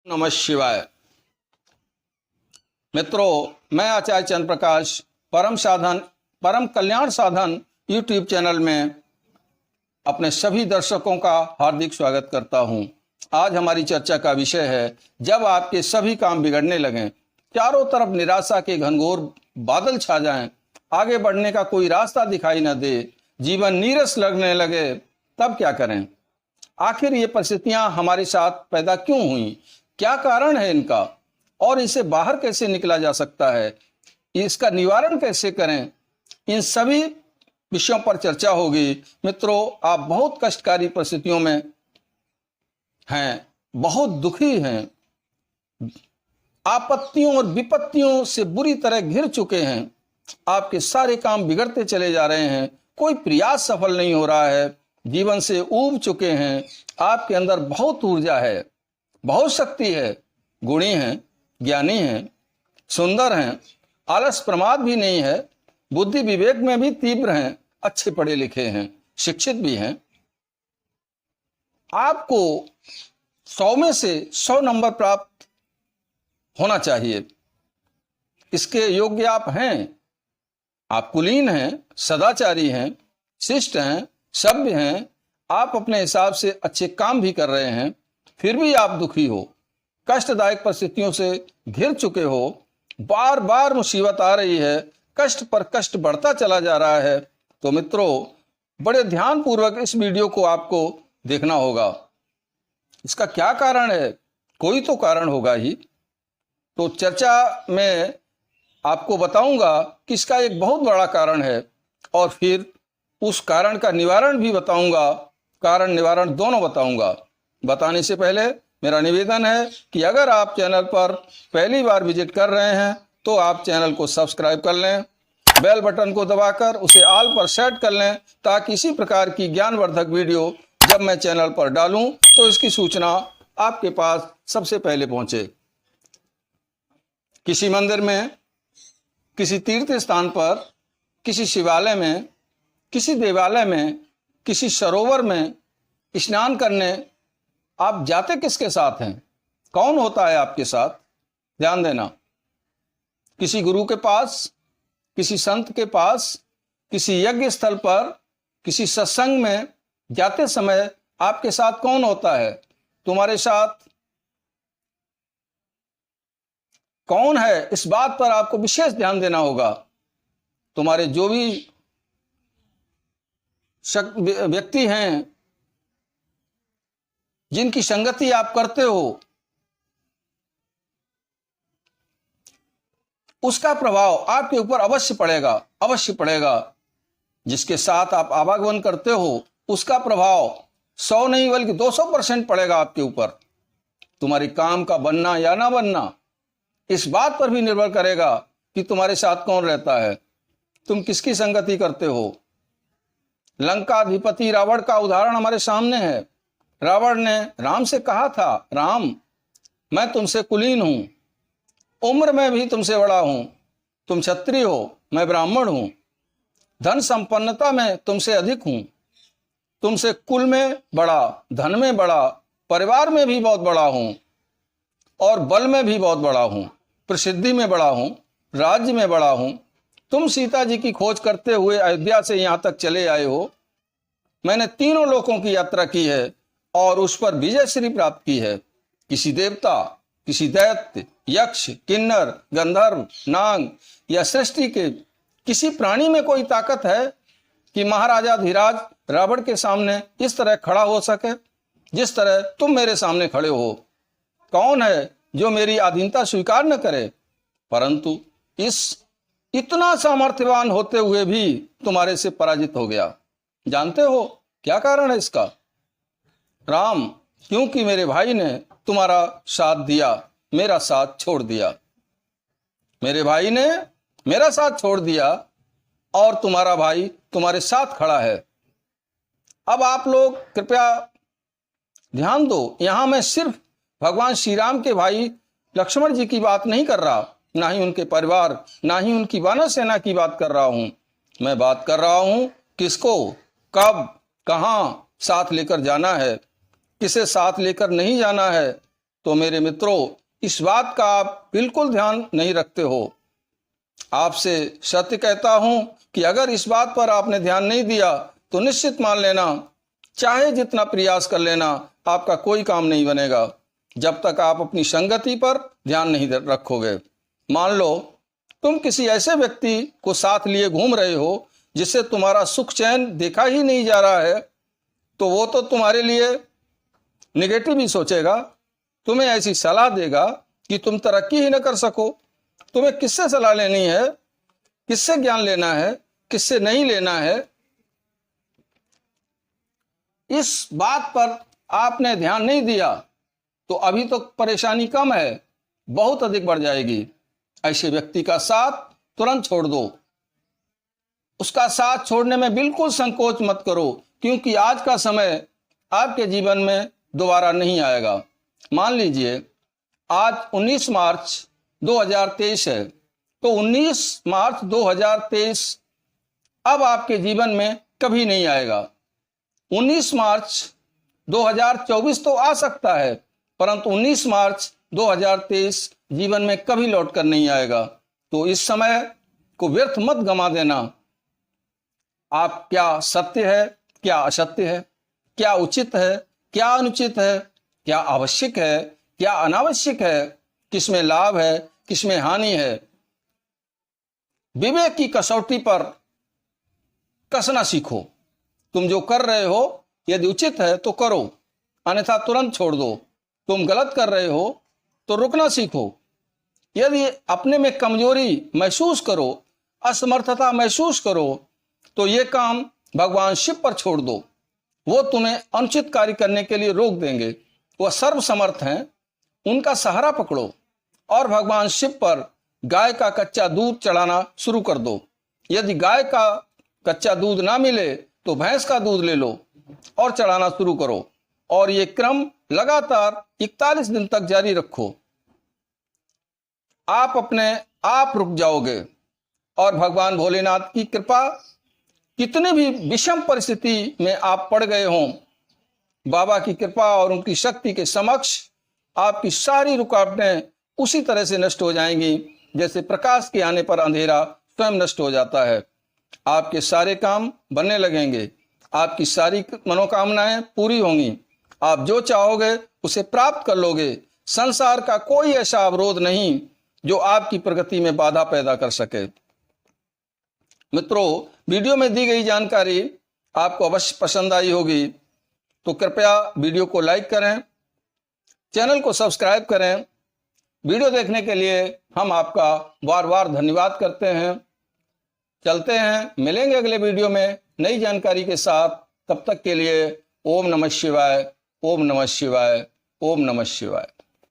नमः शिवाय। मित्रों, मैं आचार्य चंद्र प्रकाश परम कल्याण साधन यूट्यूब चैनल में अपने सभी दर्शकों का हार्दिक स्वागत करता हूं। आज हमारी चर्चा का विषय है, जब आपके सभी काम बिगड़ने लगें, चारों तरफ निराशा के घनघोर बादल छा जाएं, आगे बढ़ने का कोई रास्ता दिखाई न दे, जीवन नीरस लगने लगे, तब क्या करें? आखिर ये परिस्थितियां हमारे साथ पैदा क्यों हुई? क्या कारण है इनका और इसे बाहर कैसे निकला जा सकता है? इसका निवारण कैसे करें? इन सभी विषयों पर चर्चा होगी। मित्रों, आप बहुत कष्टकारी परिस्थितियों में हैं, बहुत दुखी हैं, आपत्तियों और विपत्तियों से बुरी तरह घिर चुके हैं, आपके सारे काम बिगड़ते चले जा रहे हैं, कोई प्रयास सफल नहीं हो रहा है, जीवन से ऊब चुके हैं, आपके अंदर बहुत ऊर्जा है, बहुत शक्ति है, गुणी हैं, ज्ञानी हैं, सुंदर हैं, आलस प्रमाद भी नहीं है, बुद्धि विवेक में भी तीव्र हैं, अच्छे पढ़े लिखे हैं, शिक्षित भी हैं। आपको 100 में से 100 नंबर प्राप्त होना चाहिए, इसके योग्य आप हैं। आप कुलीन हैं, सदाचारी हैं, शिष्ट हैं, सभ्य हैं, आप अपने हिसाब से अच्छे काम भी कर रहे हैं, फिर भी आप दुखी हो, कष्टदायक परिस्थितियों से घिर चुके हो, बार बार मुसीबत आ रही है, कष्ट पर कष्ट बढ़ता चला जा रहा है। तो मित्रों, बड़े ध्यान पूर्वक इस वीडियो को आपको देखना होगा। इसका क्या कारण है? कोई तो कारण होगा ही। तो चर्चा में आपको बताऊंगा कि इसका एक बहुत बड़ा कारण है और फिर उस कारण का निवारण भी बताऊंगा, कारण निवारण दोनों बताऊंगा। बताने से पहले मेरा निवेदन है कि अगर आप चैनल पर पहली बार विजिट कर रहे हैं तो आप चैनल को सब्सक्राइब कर लें, बेल बटन को दबाकर उसे ऑल पर सेट कर लें, ताकि इसी प्रकार की ज्ञानवर्धक वीडियो जब मैं चैनल पर डालूं तो इसकी सूचना आपके पास सबसे पहले पहुंचे। किसी मंदिर में, किसी तीर्थ स्थान पर, किसी शिवालय में, किसी देवालय में, किसी सरोवर में स्नान करने आप जाते किसके साथ हैं? कौन होता है आपके साथ? ध्यान देना। किसी गुरु के पास, किसी संत के पास, किसी यज्ञ स्थल पर, किसी सत्संग में जाते समय आपके साथ कौन होता है? तुम्हारे साथ कौन है, इस बात पर आपको विशेष ध्यान देना होगा। तुम्हारे जो भी व्यक्ति हैं, जिनकी संगति आप करते हो, उसका प्रभाव आपके ऊपर अवश्य पड़ेगा, अवश्य पड़ेगा। जिसके साथ आप आवागमन करते हो, उसका प्रभाव 100 नहीं बल्कि 200% पड़ेगा आपके ऊपर। तुम्हारी काम का बनना या ना बनना इस बात पर भी निर्भर करेगा कि तुम्हारे साथ कौन रहता है, तुम किसकी संगति करते हो। लंकाधिपति रावण का उदाहरण हमारे सामने है। रावण ने राम से कहा था, राम, मैं तुमसे कुलीन हूं, उम्र में भी तुमसे बड़ा हूं, तुम क्षत्रिय हो, मैं ब्राह्मण हूं, धन संपन्नता में तुमसे अधिक हूं, तुमसे कुल में बड़ा, धन में बड़ा, परिवार में भी बहुत बड़ा हूं और बल में भी बहुत बड़ा हूं, प्रसिद्धि में बड़ा हूं, राज्य में बड़ा हूं। तुम सीता जी की खोज करते हुए अयोध्या से यहां तक चले आए हो। मैंने तीनों लोकों की यात्रा की है और उस पर विजय श्री प्राप्त की है। किसी देवता, किसी दैत्य, यक्ष, किन्नर, गंधर्व, नाग या सृष्टि के किसी प्राणी में कोई ताकत है कि महाराजा धीराज रावण के सामने इस तरह खड़ा हो सके जिस तरह तुम मेरे सामने खड़े हो? कौन है जो मेरी अधीनता स्वीकार न करे? परंतु इस इतना सामर्थ्यवान होते हुए भी तुम्हारे से पराजित हो गया। जानते हो क्या कारण है इसका? राम, क्योंकि मेरे भाई ने तुम्हारा साथ दिया, मेरा साथ छोड़ दिया। मेरे भाई ने मेरा साथ छोड़ दिया और तुम्हारा भाई तुम्हारे साथ खड़ा है। अब आप लोग कृपया ध्यान दो, यहां मैं सिर्फ भगवान श्री राम के भाई लक्ष्मण जी की बात नहीं कर रहा, ना ही उनके परिवार, ना ही उनकी वानर सेना की बात कर रहा हूं। मैं बात कर रहा हूं किसको, कब, कहां साथ लेकर जाना है, किसे साथ लेकर नहीं जाना है, तो मेरे मित्रों, इस बात का आप बिल्कुल ध्यान नहीं रखते हो। आपसे सत्य कहता हूं कि अगर इस बात पर आपने ध्यान नहीं दिया तो निश्चित मान लेना, चाहे जितना प्रयास कर लेना, आपका कोई काम नहीं बनेगा जब तक आप अपनी संगति पर ध्यान नहीं रखोगे। मान लो तुम किसी ऐसे व्यक्ति को साथ लिए घूम रहे हो जिससे तुम्हारा सुख चैन देखा ही नहीं जा रहा है, तो वो तो तुम्हारे लिए निगेटिव ही सोचेगा, तुम्हें ऐसी सलाह देगा कि तुम तरक्की ही न कर सको। तुम्हें किससे सलाह लेनी है, किससे ज्ञान लेना है, किससे नहीं लेना है, इस बात पर आपने ध्यान नहीं दिया तो अभी तो परेशानी कम है, बहुत अधिक बढ़ जाएगी। ऐसे व्यक्ति का साथ तुरंत छोड़ दो। उसका साथ छोड़ने में बिल्कुल संकोच मत करो, क्योंकि आज का समय आपके जीवन में दोबारा नहीं आएगा। मान लीजिए आज 19 मार्च 2023 है, तो 19 मार्च 2023 अब आपके जीवन में कभी नहीं आएगा। 19 मार्च 2024 तो आ सकता है, परंतु 19 मार्च 2023 जीवन में कभी लौट कर नहीं आएगा। तो इस समय को व्यर्थ मत गंवा देना। आप क्या सत्य है, क्या असत्य है, क्या उचित है, क्या अनुचित है, क्या आवश्यक है, क्या अनावश्यक है, किसमें लाभ है, किसमें हानि है, विवेक की कसौटी पर कसना सीखो। तुम जो कर रहे हो यदि उचित है तो करो, अन्यथा तुरंत छोड़ दो। तुम गलत कर रहे हो तो रुकना सीखो। यदि अपने में कमजोरी महसूस करो, असमर्थता महसूस करो, तो ये काम भगवान शिव पर छोड़ दो। वो तुम्हें अनुचित कार्य करने के लिए रोक देंगे। वह सर्वसमर्थ हैं, उनका सहारा पकड़ो और भगवान शिव पर गाय का कच्चा दूध चढ़ाना शुरू कर दो। यदि गाय का कच्चा दूध ना मिले तो भैंस का दूध ले लो और चढ़ाना शुरू करो, और ये क्रम लगातार 41 दिन तक जारी रखो। आप अपने आप रुक जाओगे और भगवान भोलेनाथ की कृपा, कितने भी विषम परिस्थिति में आप पड़ गए हों, बाबा की कृपा और उनकी शक्ति के समक्ष आपकी सारी रुकावटें उसी तरह से नष्ट हो जाएंगी जैसे प्रकाश के आने पर अंधेरा स्वयं नष्ट हो जाता है। आपके सारे काम बनने लगेंगे, आपकी सारी मनोकामनाएं पूरी होंगी, आप जो चाहोगे उसे प्राप्त कर लोगे। संसार का कोई ऐसा अवरोध नहीं जो आपकी प्रगति में बाधा पैदा कर सके। मित्रों, वीडियो में दी गई जानकारी आपको अवश्य पसंद आई होगी, तो कृपया वीडियो को लाइक करें, चैनल को सब्सक्राइब करें। वीडियो देखने के लिए हम आपका बार बार धन्यवाद करते हैं। चलते हैं, मिलेंगे अगले वीडियो में नई जानकारी के साथ। तब तक के लिए ओम नमः शिवाय, ओम नमः शिवाय, ओम नमः शिवाय।